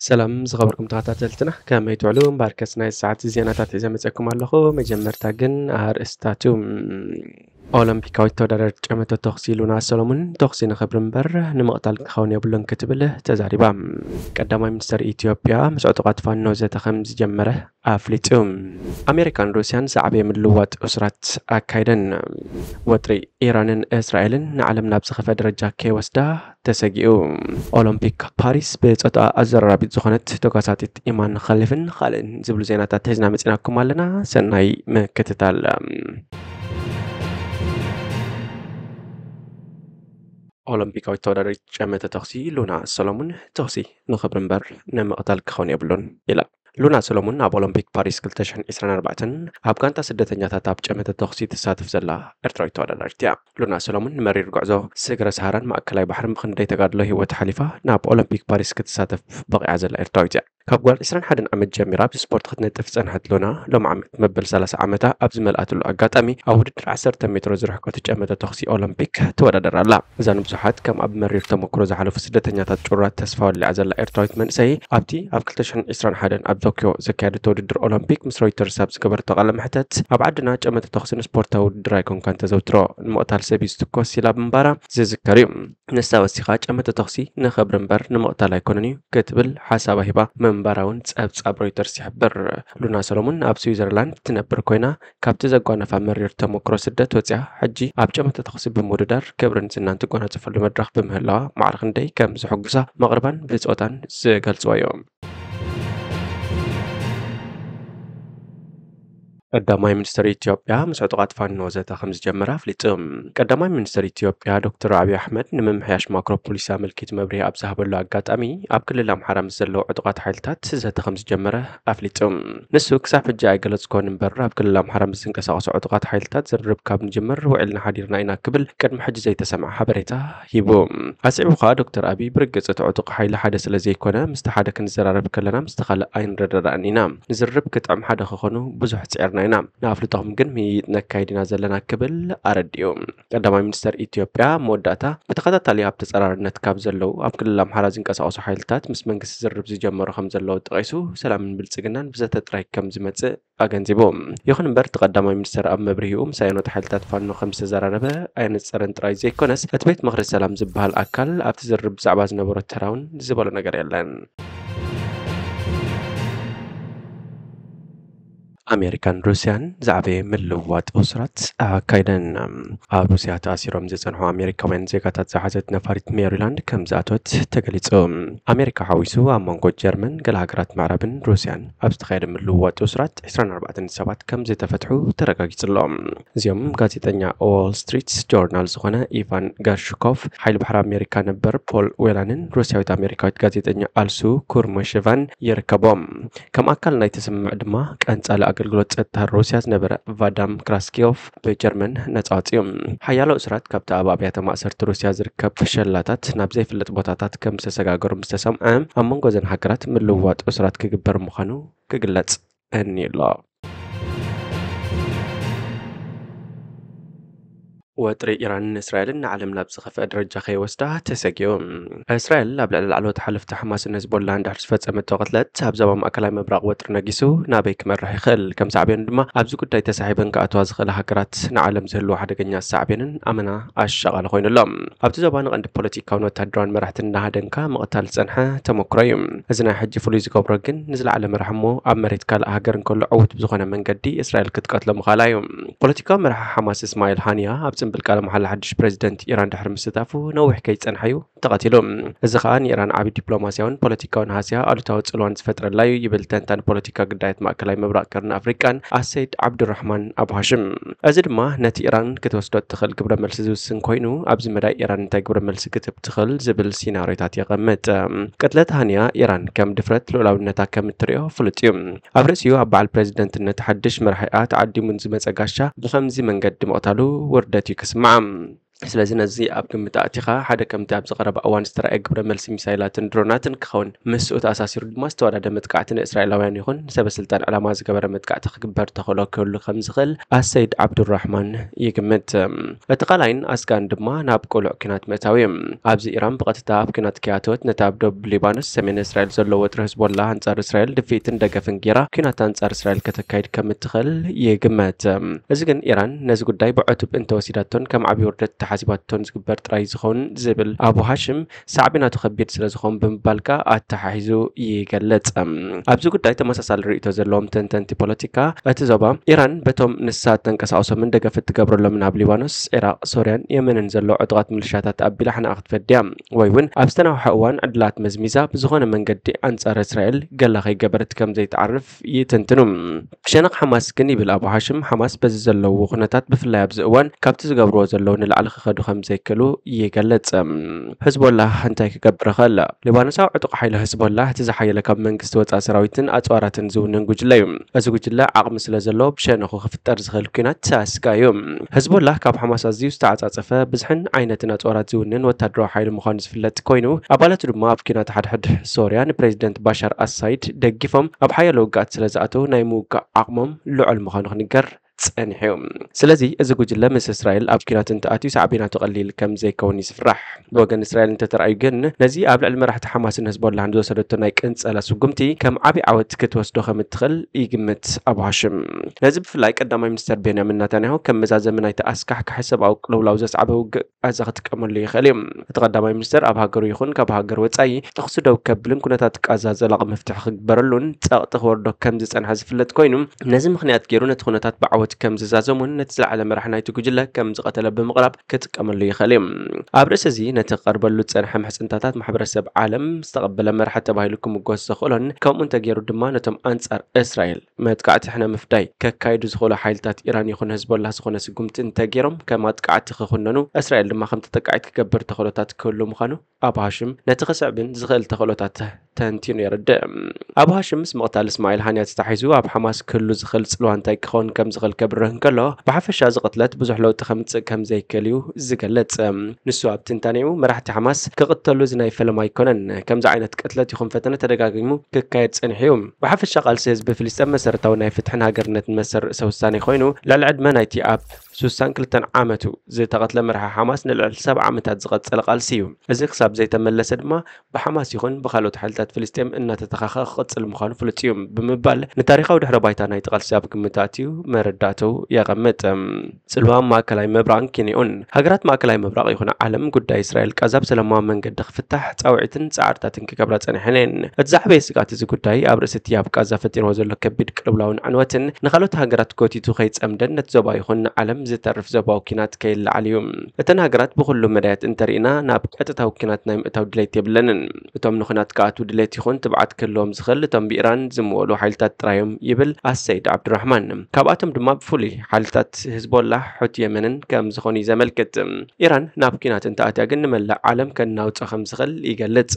ሰላም ዝኸበርኩም ተኸታተልትና ከመይ ትውዕሉ ባርከስ ናይ ሰዓት ዜናታት ሒዘ መፅአኩም ኣለኹ። መጀመርታ ግን ኣርእስታቱ ኦሎምፒካዊት ተወዳዳሪት ጨመቶ ተኽሲ ሉና ሰሎሞን ተኽሲ ንኽብሪ እምበር ንምቕታል ክኸውን የብሉን ክትብል ተዛሪባ። ቀዳማይ ሚኒስትር ኢትዮጵያ ምስ ዕጡቓት ፋኖ ዘተ ከም ዝጀመረ ኣፍሊጡ። ኣሜሪካን ሩስያን ዝዓበየ ምልውዋጥ እስራት ኣካይደን። ወጥሪ ኢራንን እስራኤልን ንዓለም ናብ ዝኸፈ ደረጃ ከይወስዳ ተሰጊኡ። ኦሎምፒክ ፓሪስ ብፀጥኣ ኣዘራራቢት ዝኾነት ተጓሳጢት ኢማን ኸሊፍን ካልእን ዝብሉ ዜናታት ሒዝና መፂናኩም ኣለና። ሰናይ ምክትታል። ኦሎምፒካዊት ተወዳዳሪት ጨመተ ተኽሲ ሉና ሰሎሞን ተኽሲ ንኽብሪ እምበር ንምቕታል ክኸውን የብሉን ኢላ። ሉና ሰሎሞን ኣብ ኦሎምፒክ ፓሪስ 2024 ኣብ ጋንታ ስደተኛታት ኣብ ጨመተ ተኽሲ ትሳተፍ ዘላ ኤርትራዊት ተወዳዳሪት እያ። ሉና ሰሎሞን ንመሪር ጉዕዞ ስግረ ሰሃራን ማእከላይ ባሕርን ብክንደይ ተጋድሎ ሂወት ሓሊፋ ናብ ኦሎምፒክ ፓሪስ ክትሳተፍ በቂዓ ዘላ ኤርትራዊት እያ። ካብ ጓል 21 ዓመት ጀሚራ ብስፖርት ክትነጥፍ ፀንሐት ሉና ሎሚ ዓመት መበል 30 ዓመታ ኣብ ዝመልኣትሉ ኣጋጣሚ ኣብ ውድድር 10 ሜትሮ ዝርሕቀት ጨመተ ተኽሲ ኦሎምፒክ ትወዳደር ኣላ። እዛ ንብዙሓት ከም ኣብ መሪር ተመክሮ ዝሓለፉ ስደተኛታት ጩራት ተስፋ ወሊዓ ዘላ ኤርትራዊት መንእሰይ ኣብቲ ኣብ 2021 ኣብ ቶኪዮ ዘካየደቶ ውድድር ኦሎምፒክ ምስ ሮይተርስ ኣብ ዝገበረቶ ቃለ መሕተት ኣብ ዓድና ጨመተ ተኽሲ ስፖርታዊ ውድድር ኣይኮንካን ተዘውትሮ ንምቕታል ሰብ እዩ ዝትኮስ ኢላ ብምባራ ዝዝከር እዩ። ንሳ ወሲኻ ጨመተ ተኽሲ ንኽብሪ እምበር ንምቕታል ኣይኮነን እዩ ክትብል ሓሳባ ሂባ ምንባራውን ፀብጻብ ሮይተርስ ይሕብር። ሉና ሰሎሞን ኣብ ስዊዘርላንድ ትነብር ኮይና ካብቲ ዘጓነፋ መሪር ተመክሮ ስደት ወፂያ ሕጂ ኣብ ጨመተ ተኽሲ ብምውድዳር ክብርን ዝናን ትጎናፀፈሉ መድረኽ ብምህላዋ ማዕረ ክንደይ ከም ዝሕጉሳ መቕረባን ብፆታን ዝገልፅዎ እዮም። ቀዳማይ ሚኒስትር ኢትዮጵያ ምስ ዕጡቓት ፋኖ ዘተ ከም ዝጀመረ ኣፍሊጡ። ቀዳማይ ሚኒስትር ኢትዮጵያ ዶክተር ኣብይ ኣሕመድ ንምምሕያሽ ማክሮ ፖሊሲ ኣመልኪት መብርሂ ኣብ ዝሃበሉ ኣጋጣሚ ኣብ ክልል ኣምሓራ ምስ ዘለዉ ዕጡቓት ሓይልታት ዘተ ከም ዝጀመረ ኣፍሊጡ። ንሱ ክሳብ ሕጂ ኣይገለፅኮን እምበር ኣብ ክልል ኣምሓራ ምስ ዝንቀሳቐሱ ዕጡቓት ሓይልታት ዝርርብ ካብ ንጅምር ውዒልና ሓዲርና ኢና ክብል ቅድሚ ሕጂ ዘይተሰምዐ ሓበሬታ ሂቡ። ኣፅቢብካ ዶክተር ኣብይ ብርግፅ እቲ ዕጡቕ ሓይሊ ሓደ ስለ ዘይኮነ ምስቲ ሓደ ክንዘራረብ ከለና ምስቲ ካልእ ኣይንረዳዳእን ኢና ንዝርብ ክጥዕም ሓደ ክኾኑ ብዙሕ ፅዕርና ኢና ንኣፍልጦም ግን ምይይጥ ነካይድ ኢና ዘለና ክብል ኣረዲኡ። ቀዳማይ ሚኒስትር ኢትዮጵያ መወዳእታ ብተኸታታሊ ኣብ ተፀራርነት ካብ ዘለው ኣብ ክልል ኣምሓራ ዝንቀሳቐሱ ሓይልታት ምስ መንግስቲ ዝርብ ዝጀመሩ ከም ዘለው ጠቂሱ ሰላምን ብልፅግናን ብዘተ ጥራይ ከም ዝመፅእ ኣገንዚቡ። ይኹን እምበር እቲ ቀዳማይ ሚኒስትር ኣብ መብርሂኡ ምስ ኣየኖት ሓይልታት ፋኖ ከም ዝተዘራረበ ኣይነፀረን ጥራይ ዘይኮነስ እቲ ቤት ምኽሪ ሰላም ዝበሃል ኣካል ኣብቲ ዝርብ ብዛዕባ ዝነበሮ ተራውን ዝበሎ ነገር የለን። ኣሜሪካን ሩስያን ዝዓበየ ምልውዋጥ እስራት ኣካይደን። ኣብ ሩስያ ተኣሲሮም ዝፀንሑ ኣሜሪካውያን ዜጋታት ዝሓዘት ነፋሪት ሜሪላንድ ከም ዝኣተወት ተገሊጹ። ኣሜሪካ ሓዊሱ ኣብ መንጎ ጀርመን ገለ ሃገራት ምዕራብን ሩስያን ኣብ ዝተኻየደ ምልውዋጥ እስራት 24 ሰባት ከም ዝተፈትሑ ተረጋጊጹሎም። እዚኦም ጋዜጠኛ ዎል ስትሪት ጆርናል ዝኾነ ኢቫን ጋርሽኮቭ፣ ሓይሊ ባሕሪ ኣሜሪካ ነበር ፖል ዌላንን ሩስያዊት ኣሜሪካዊት ጋዜጠኛ ኣልሱ ኩርመሽቫን ይርከቦም። ከም ኣካል ናይቲ ስምምዕ ድማ ቀንጻሊ ኣገልግሎት ጸጥታ ሩስያ ዝነበረ ቫዳም ክራስኪዮቭ ብጀርመን ነጻ ወፂኦም። ሓያሎ እስራት ካብቲ ኣብ ኣብያተ ማእሰርቲ ሩስያ ዝርከብ ሸላታት ናብ ዘይፍለጥ ቦታታት ከም ዝተሰጋገሩ ምስ ተሰምዐ ኣብ መንጎ እዘን ሃገራት ምልውዋጥ እስራት ክግበር ምዃኑ ክግለጽ እኒሎ። ወጥሪ ኢራንን እስራኤልን ንዓለም ናብ ዝኸፍአ ደረጃ ከይወስዳ ተሰጊኡ። እስራኤል ኣብ ልዕሊ ላዕለዎት ሓለፍቲ ሓማስን ሂዝቦላ እንድሕር ዝፈፀመቶ ቅትለት ኣብ ዞባ ማእከላይ ምብራቕ ወጥሪ ነጊሱ ናበይ ክመርሕ ይኽእል ከም ሳዕቤኑ ድማ ኣብዚ ጉዳይ ተሳሒበን ክኣትዋ ዝኽእላ ሃገራት ንዓለም ዝህልዎ ሓደገኛ ሳዕቤንን ኣመና ኣሸቓሊ ኮይኑሎም። ኣብቲ ዞባ ንቐንዲ ፖለቲካውን ወታደራውን መራሕቲ እናሃደንካ ምቕታል ዝፀንሐ ተመክሮ እዩ። እዚ ናይ ሕጂ ፍሉይ ዝገብሮ ግን ንዝለዓለ መራሒ እሞ ኣብ መሬት ካልእ ሃገር እንከሎ ዕውት ብዝኾነ መንገዲ እስራኤል ክትቀትሎ ምኻላ እዩ። ፖለቲካዊ መራሒ ሓማስ እስማኤል ሃንያ ኣብ ጽምብል ቃለ መሓላ ሓድሽ ፕሬዚደንት ኢራን ድሕሪ ምስታፉ ነዊሕ ከይፀንሐ እዩ ተቐቲሉ። እዚ ከዓ ንኢራን ዓብዪ ዲፕሎማስያውን ፖለቲካውን ሃስያ ኣሉታዊ ፅልዋን ዝፈጥረላ እዩ ይብል ተንታኒ ፖለቲካ ጉዳያት ማእከላይ ምብራቕ ቀርኒ ኣፍሪቃን ኣሰይድ ዓብዱራሕማን ኣቡ ሃሽም። እዚ ድማ ነቲ ኢራን ክትወስዶ ትኽእል ግብረ መልሲ ዝውስን ኮይኑ ኣብዚ መዳይ ኢራን እንታይ ግብረ መልሲ ክትብ ትኽእል ዝብል ሲናሪዮታት የቐምጥ። ቅትለት ሃንያ ኢራን ከም ድፍረት ልኡላውነታ ከም እትሪኦ ፍሉጥ እዩ። ኣብ ርእሲኡ ኣብ በዓል ፕሬዚደንትነት ሓድሽ መራሒኣ ተዓዲሙን ዝመፀ ጋሻ ብከምዚ መንገዲ ምቕታሉ ውርደት እዩ ክስማዕ። ስለዚ ነዚ ኣብ ግምት ኣእቲኻ ሓደ ከምቲ ኣብ ዝቐረበ እዋን ዝተረኣየ ግብረ መልሲ ሚሳይላትን ድሮናትን ክኸውን ምስኡ ተኣሳሲሩ ድማ ዝተወዳደ መጥቃዕቲ ንእስራኤላውያን ይኹን ሰበስልጣን ዕላማ ዝገበረ መጥቃዕቲ ክግበር ተኽእሎ ክህሉ ከም ዝኽእል ኣሰይድ ዓብዱራሕማን ይግምት። እቲ ቃላይን ኣስጋን ድማ ናብ ቆልዑ ኩናት ምእታዊ እዩ። ኣብዚ ኢራን ብቐጥታ ኣብ ኩናት ክያተወት ነቲ ኣብ ደቡብ ሊባኖስ ሰሜን እስራኤል ዘሎ ወጥሪ ህዝቦላ ኣንጻር እስራኤል ድፊትን ደገፍን ጌራ ኩናት ኣንጻር እስራኤል ከተካይድ ከም እትኽእል ይግመት። እዚ ግን ኢራን ነዚ ጉዳይ ብዕቱብ እንተወሲዳቶን ከም ዓብዪ ውርደት ተሓሲባቶን ዝግበር ጥራይ ዝኸውን ዝብል ኣቡ ሃሽም ሳዕብናቱ ከቢድ ስለ ዝኾን ብምባልካ ኣተሓሒዙ ይገለጽ። ኣብዚ ጉዳይ ተመሳሳሊ ርእይቶ ዘለዎም ተንተንቲ ፖለቲካ እቲ ዞባ ኢራን በቶም ንሳት ተንቀሳቕሶምን ደገፍ እትገብረሎምን ኣብ ሊባኖስ፣ ኢራቅ፣ ሶርያን፣ የመንን ዘሎ ዕጡቓት ምልሻታት ኣቢላ ሓናቕ ክትፈድያ ወይ እውን ኣብ ዝተናውሐ እዋን ዕድላት መዝሚዛ ብዝኾነ መንገዲ ኣንጻር እስራኤል ገላ ከይገበረት ከም ዘይተዓርፍ ይትንትኑ። ሸነቕ ሓማስ ግን ይብል ኣቡ ሃሽም ሓማስ በዚ ዘለዉ ኩነታት ብፍላይ ኣብዚ እዋን ካብቲ ዝገብርዎ ዘለዉ ንላዕሊ ክኸዱ ከም ዘይክእሉ ይገለጽ። ህዝቦላ እንታይ ክገብር ኸኣለ? ሊባኖሳዊ ዕጡቕ ሓይሊ ህዝቦላ እቲ ዝሓየለ ካብ መንግስቲ ወፃኢ ሰራዊትን ኣጽዋራትን ዝውንን ጉጅለ እዩ። እዚ ጉጅለ ዓቕሚ ስለ ዘለዎ ብሸነኹ ክፍጠር ዝኽእል ኩናት ኣስጋ እዩ። ህዝቦላ ካብ ሓማስ ኣዝዩ ዝተዓጻጸፈ ብዙሕን ዓይነትን ኣጽዋራት ዝውንን ወታደራዊ ሓይሊ ምዃኑ ዝፍለጥ ኮይኑ ኣባላቱ ድማ ኣብ ኩናት ሓድሕድ ሶርያ ንፕሬዚደንት ባሻር ኣሳይድ ደጊፎም ኣብ ሓያሎ ውግኣት ስለ ዝኣተው ናይ ምውጋእ ዓቕሞም ልዑል ምዃኑ ክንገር ጸኒሑ። ስለዚ እዚ ጉጅለ ምስ እስራኤል ኣብ ኩናት እንተኣትዩ ሳዕቤናቱ ቀሊል ከም ዘይከውን ይስፍራሕ። ብወገን እስራኤል እንተተረኣዩ ግን ነዚ ኣብ ልዕሊ መራሕቲ ሓማስን ህዝቦላህን ዝወሰደቶ ናይ ቅንጸላ ስጉምቲ ከም ዓብዪ ዓወት ክትወስዶ ከም እትኽእል ይግምት ኣቡ ሃሽም። ነዚ ብፍላይ ቀዳማይ ሚኒስተር ቤንያሚን ኔታንያሁ ከም መዛዘሚ ናይቲ ኣስካሕ ክሕሰባዊ ቅልውላው ዘስዓበ ውግእ ጋዛ ክጥቀመሉ ይኽእል እዩ። እቲ ቀዳማይ ሚኒስተር ኣብ ሃገሩ ይኹን ካብ ሃገር ወጻኢ ጥቕሲ ደው ከብልን ኩነታት ጋዛ ዘላቒ መፍትሒ ክግበረሉን ጸቕጢ ክወርዶ ከም ዝጸንሐ ዝፍለጥ ኮይኑ ነዚ ምኽንያት ገይሩ ነቲ ኩነታት ብዓወት ከም ዝዛዘሙን ነቲ ዝለዓለ መራሒ ናይቲ ጉጅለ ከም ዝቐተለ ብምቕራብ ክጥቀመሉ ይኽእል እዩ። ኣብ ርእሲ እዚ ነቲ ቀርበሉ ዝጸንሐ ምሕጽንታታት ማሕበረሰብ ዓለም ዝተቐበለ መራሒ ተባሂሉ ክምጎስ ዘኽእሎን ከምኡ እንተገይሩ ድማ ነቶም ኣንጻር እስራኤል መጥቃዕቲ ሕነ ምፍዳይ ከካይዱ ዝኽእሉ ሓይልታት ኢራን ይኹን ህዝቦላ ዝኾነ ስጉምቲ እንተገይሮም ከም ኣጥቃዕቲ ክኹነኑ እስራኤል ድማ ከም ተጠቃዒት ክገብር ተኽእሎታት ክህሉ ምዃኑ ኣቡ ሃሽም ነቲ ክስዕብን ዝኽእል ተኽእሎታት ተንቲኑ የርድእ። ኣቡ ሃሽም ምስ ምቕታል እስማኤል ሃንያት ተታሒዙ ኣብ ሓማስ ክህሉ ዝኽእል ጽልዋ እንታይ ክኸውን ከም ዝኽእል ከብርህ እንከሎ ብሓፈሻ ዝቕትለት ብዙሕ ለውጢ ከምጽእ ከም ዘይክእል እዩ ዝገለጽ። ንሱ ኣብ ትንታኔኡ መራሕቲ ሓማስ ክቕተሉ እዚ ናይ ፈለማ ኣይኮነን፣ ከምዚ ዓይነት ቅትለት ይኹን ፈተነ ተደጋጊሙ ክካየድ ጸኒሑ እዩ። ብሓፈሻ ቃልሲ ህዝቢ ፍልስጤም መሰረታዊ ናይ ፍትሕን ሃገርነትን መሰር ርእሰ ውሳኔ ኮይኑ ልዕሊ ዕድመ ናይቲ ኣብ 62 ዓመቱ ዝተቐትለ መራሒ ሓማስ ንልዕሊ 70 ዓመታት ዝቐጸለ ቃልሲ እዩ። እዚ ክሳብ ዘይተመለሰ ድማ ብሓማስ ይኹን ብካልኦት ሓይልታት ፍልስጤም እናተተኻኸ ክቕጽል ምዃኑ ፍሉጥ እዩ ብምባል ንታሪኻዊ ድሕረ ባይታ ናይቲ ቃልሲ ኣብ ግምት ኣትዩ መረዳእቱ የቐምጥ። ጽልዋ ማእከላይ ምብራቕን ኬንያኡን ሃገራት ማእከላይ ምብራቕ ይኹን ዓለም ጉዳይ እስራኤል ቃዛብ ሰላማዊ መንገዲ ክፍታሕ ጻውዒትን ጻዕርታትን ክገብራ ጸኒሐን እየን። እቲ ዛዕበየ ስጋት እዚ ጉዳይ ኣብ ርእሲ እቲ ኣብ ቃዛ ፈጢርዎ ዘሎ ከቢድ ቅልውላውን ዕንወትን ንኻልኦት ሃገራት ጎቲቱ ከይጸምደን ነቲ ዞባ ይኹን ዓለም ዝተርፍ ዞባዊ ኩናት ከይለዓል እዩ። እተን ሃገራት ብኩሉ መዳያት እንተሪእና ናብ ቀጥታዊ ኩናት ናይ ምእታው ድሌት የብለንን። እቶም ንኩናት ክኣትዉ ድሌት ይኹን ትብዓት ክህልዎም ዝኽእል እቶም ብኢራን ዝምወሉ ሓይልታት ጥራዮም ይብል ኣሰይድ ዓብዱራሕማን። ካብኣቶም ድማ ብፍሉይ ሓይልታት ህዝቦላ ሑቲ የመንን ከም ዝኾኑ እዩ ዘመልክት። ኢራን ናብ ኩናት እንተኣትያ ግን ንመላእ ዓለም ከናውፅኦ ከም ዝኽእል ይገልጽ።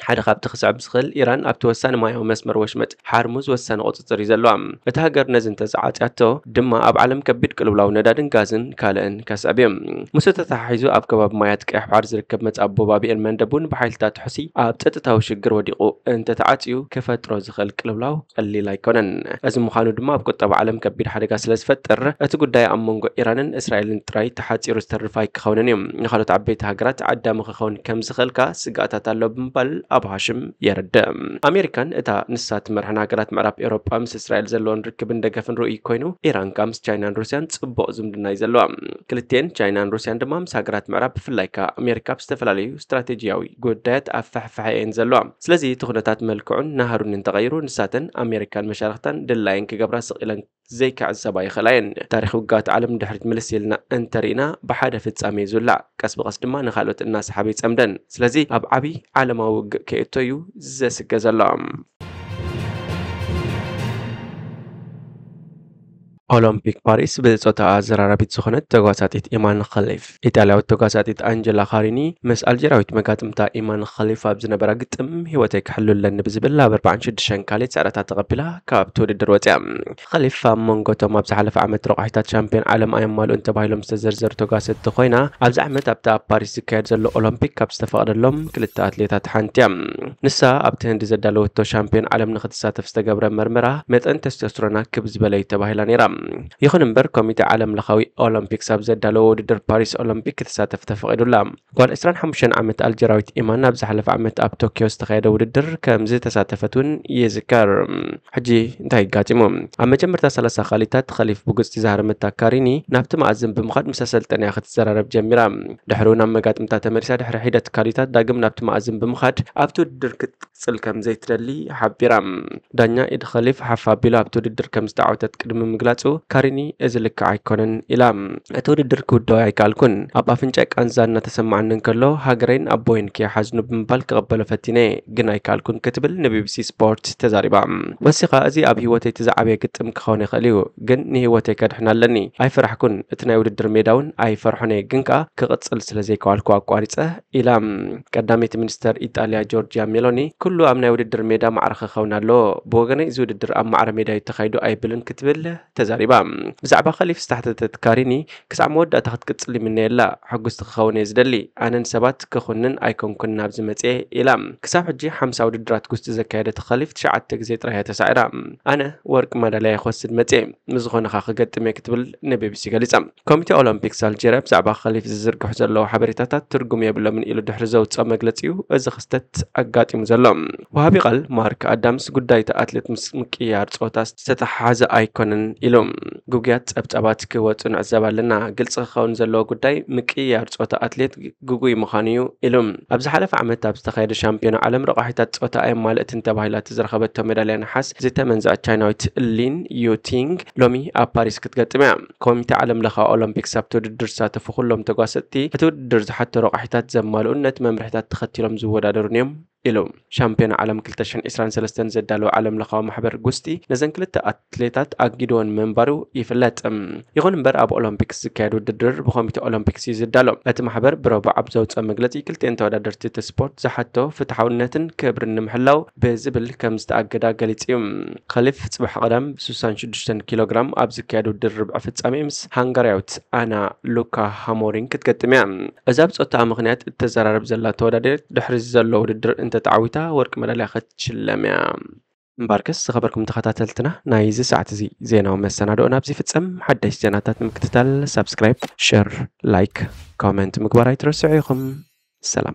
ሓደ ካብቲ ክስዕብ ዝኽእል ኢራን ኣብቲ ወሳኒ ማያዊ መስመር ወሽመጥ ሓርሙዝ ወሳኒ ቁፅፅር እዩ ዘለዋ። እቲ ሃገር ነዚ እንተዘዓፅያቶ ድማ ኣብ ዓለም ከቢድ ቅልውላው ነዳድን ጋዝን ካልእን ከስዕብ እዩ። ምስ ተተሓሒዙ ኣብ ከባቢ ማያት ቀይሕ ባሕሪ ዝርከብ መጻብ ቦባቢኤን መንደቡን ብሓይልታት ሕሲ ኣብ ፀጥታዊ ሽግር ወዲቑ እንተተዓፅዩ ክፈጥሮ ዝኽእል ቅልውላው ቀሊል ኣይኮነን። እዚ ምዃኑ ድማ ኣብ ቁጠባ ዓለም ከቢድ ሓደጋ ስለ ዝፈጥር እቲ ጉዳይ ኣብ መንጎ ኢራንን እስራኤልን ጥራይ ተሓፂሩ ዝተርፍ ኣይክኸውንን እዩ። ንኻልኦት ዓበይቲ ሃገራት ዓዳሚ ክኸውን ከም ዝኽእልካ ስጋኣታት ኣሎ ብምባል ኣቡ ሃሽም የርድእ። ኣሜሪካን እታ ንሳት መርሕን ሃገራት ምዕራብ ኤውሮጳ ምስ እስራኤል ዘለዎን ርክብን ደገፍን ርኡይ ኮይኑ ኢራን ከዓ ምስ ቻይናን ሩስያን ጽቡቕ ዝምድና እዩ ዘለዋ። ክልቲአን ቻይናን ሩስያን ድማ ምስ ሃገራት ምዕራብ ብፍላይ ከዓ ኣሜሪካ ብዝተፈላለዩ ስትራቴጂያዊ ጉዳያት ኣፋሕፋሕ እየን ዘለዋ። ስለዚ እቲ ኩነታት መልክዑን ናሃሩንን ተቐይሩ ንሳተን ኣሜሪካን መሻርክታን ድላይን ክገብራ ስቕ ዘይክዕዘባ ይኽእላ እየን። ታሪክ ውጋት ዓለም ድሕሪት ምልስ ኢልና እንተሪእና ብሓደ ፍጻሜ ዝውላዕ ቀስ ብቐስ ድማ ንኻልኦት እናሰሓበ ይጸምደን። ስለዚ ኣብ ዓብይ ዓለማዊ ውግእ ከእቶ እዩ ዘስገ ዘሎ። ኦሎምፒክ ፓሪስ ብጾታ ዘራራቢት ዝኾነት ተጓሳጢት ኢማን ኸሊፍ ኢጣልያዊት ተጓሳጢት አንጀላ ካሪኒ ምስ አልጀራዊት መጋጥምታ ኢማን ኸሊፍ ኣብ ዝነበራ ግጥም ህይወተይ ክሕልለኒ ብዝብል ኣብ 46 ካልኦት ጻዕዳታት ተቐቢላ ካብቲ ውድድር ወፂያ ኸሊፍ ኣብ መንጎቶም ኣብ ዝሓለፈ ዓመት ረቑሒታት ሻምፒዮን ዓለም ኣየማልኡን ተባሂሎም ዝተዘርዘሩ ተጓሰጥቲ ኮይና ኣብዚ ዓመት ኣብቲ ኣብ ፓሪስ ዝካየድ ዘሎ ኦሎምፒክ ካብ ዝተፈቐደሎም ክልተ ኣትሌታት ሓንቲ እያ ንሳ ኣብቲ ህንዲ ዘዳለወቶ ሻምፒዮን ዓለም ንኽትሳተፍ ዝተገብረ መርመራ መጠን ቴስቶስትሮና ክብ ዝበለ ተባሂላ ነይራ ይኹን እምበር ኮሚቴ ዓለም ለኻዊ ኦሎምፒክስ ኣብ ዘዳለወ ውድድር ፓሪስ ኦሎምፒክ ክትሳተፍ ተፈቒዱላ ጓል 25 ዓመት አልጀራዊት ኢማን ኣብ ዝሓለፈ ዓመት ኣብ ቶኪዮ ዝተኻየደ ውድድር ከምዚ ተሳተፈት እውን ይዝከር ሕጂ እንታይ ጋጢሙ ኣብ መጀመርታ 30 ኻሊታት ኸሊፍ ብግጽቲ ዝሃረመታ ካሪኒ ናብቲ ማዕዘን ብምኻድ ምስ ኣሰልጠንያ ክትዘራረብ ጀሚራ ድሕሪ ናብ መጋጥምታ ተመሪሳ ድሕሪ ሒደት ካሊታት ዳግም ናብቲ ማዕዘን ብምኻድ ኣብቲ ውድድር ክትቅጽል ከም ዘይትደሊ ሓቢራ ዳኛ ኢድ ኸሊፍ ሓፍ ኣቢሉ ኣብቲ ውድድር ከም ዝተዓወተት ቅድሚ ምግላጹ ካሪኒ እዚ ልክዕ ኣይኮነን ኢላ እቲ ውድድር ክውደው ኣይከኣልኩን ኣብ ኣፍንጫ ቃንዛ እናተሰማዓኒ እንከሎ ሃገረይን ኣቦይን ከይሓዝኑ ብምባል ክቐበሎ ፈቲነ ግን ኣይከኣልኩን ክትብል ንቢቢሲ ስፖርት ተዛሪባ ወሲኻ እዚ ኣብ ህይወተይ ትዛዓበየ ግጥም ክኸውን ይኽእል እዩ ግን ንህይወተይ ከድሕና ኣለኒ ኣይፈራሕኩን እቲ ናይ ውድድር ሜዳ እውን ኣይፈርሖነ ግን ከዓ ክቕጽል ስለ ዘይከዋልኩ ኣቋሪፀ ኢላ ቀዳሜት ሚኒስተር ኢጣልያ ጆርጂያ ሜሎኒ ኩሉ ኣብ ናይ ውድድር ሜዳ ማዕረ ክኸውን ኣሎ ብወገነይ እዚ ውድድር ኣብ ማዕረ ሜዳ ተኻይዱ ኣይብልን ክትብል ተዛሪባ ብዛዕባ ኸሊፍ ዝተሕተተት ካሪኒ ክሳዕ መወዳእታ ክትቅጽል ይምነየላ ሕጉስቲ ክኸውን እየ ዝደሊ ኣነን ሰባት ክኹንን ኣይኮንኩን ናብ ዝመጽ ኢላ ክሳብ ሕጂ 50 ውድድራት ጉስቲ ዘካየደት ኸሊፍ 9 ግዜ ጥራይ ተሳዒራ ኣነ ወርቂ መዳልያ ክወስድ መጽ ምዝኾነኻ ክገጥም ክትብል ንቢቢሲ ገሊጻ ኮሚቴ ኦሎምፒክስ አልጀርያ ብዛዕባ ኸሊፍ ዝዝርግሑ ዘለዉ ሓበሬታታት ትርጉም የብሎምን ኢሉ ድሕሪ ዘውፅኦ መግለጺኡ እዚ ክስተት ኣጋጢሙ ዘሎ ወሃቢ ቃል ማርክ ኣዳምስ ጉዳይ ኣትሌት ምስ ምቅያር ጾታ ዝተተሓሓዘ ኣይኮነን ኢሉ ጉግያት ጸብጻባት ክወጹ ንዕዘብ ኣለና ግልጽ ክኸውን ዘለዎ ጉዳይ ምቅያር ጾታ ኣትሌት ጉጉይ ምዃኑ እዩ ኢሉ ኣብ ዝሓለፈ ዓመት ኣብ ዝተኻየደ ሻምፒዮን ዓለም ረቑሒታት ጾታ ኣየማልእትን ተባሂላ ዝረኸበቶ ሜዳልያ ነሓስ ዝተመንዝዐት ቻይናዊት ሊን ዩቲንግ ሎሚ ኣብ ፓሪስ ክትገጥም እያ ኮሚቴ ዓለም ለኻዊ ኦሎምፒክስ ኣብቲ ውድድር ዝሳተፉ ኩሎም ተጓሰጥቲ እቲ ውድድር ዝሓቶ ረቑሒታት ዘማልኡን ነቲ መምርሕታት ተኸቲሎም ዝወዳደሩን እዮም ኢሉ ሻምፒዮን ዓለም 2023 ዘዳለወ ዓለም ለኻዊ ማሕበር ጉስቲ ነዘን ክልተ ኣትሌታት ኣጊድዎን መንበሩ ይፍለጥ ይኹን እምበር ኣብ ኦሎምፒክስ ዝካየድ ውድድር ብኮሚቴ ኦሎምፒክስ ዝዳሎ እቲ ማሕበር ብረቡዕ ኣብ ዘውፅኦ መግለጺ ክልተን ተወዳደርቲ እቲ ስፖርት ዝሓቶ ፍትሓውነትን ክብርን ንምሕላው ብዝብል ከም ዝተኣገዳ ገሊጹ ኸሊፍ ጽባሕ ቀዳም 66 ኪሎግራም ኣብ ዝካየድ ውድድር ርብዕ ፍጻሜ ምስ ሃንጋርያዊት ኣና ሉካ ሃሞሪን ክትገጥም እያ እዛ ብጾታ ምኽንያት እተዘራረብ ዘላ ተወዳዳሪት ድሕሪ ዘሎ ውድድር እንተተዓዊታ ወርቂ መዳልያ ክትሽለም እያ مباركس خبركم تخطاتلتنا نايز ساعة زي زينا ومسانا دونا بزي فتسم حدش زيناتات مكتتال سبسكرايب شير لايك كومنت مقبارا يترسعيكم سلام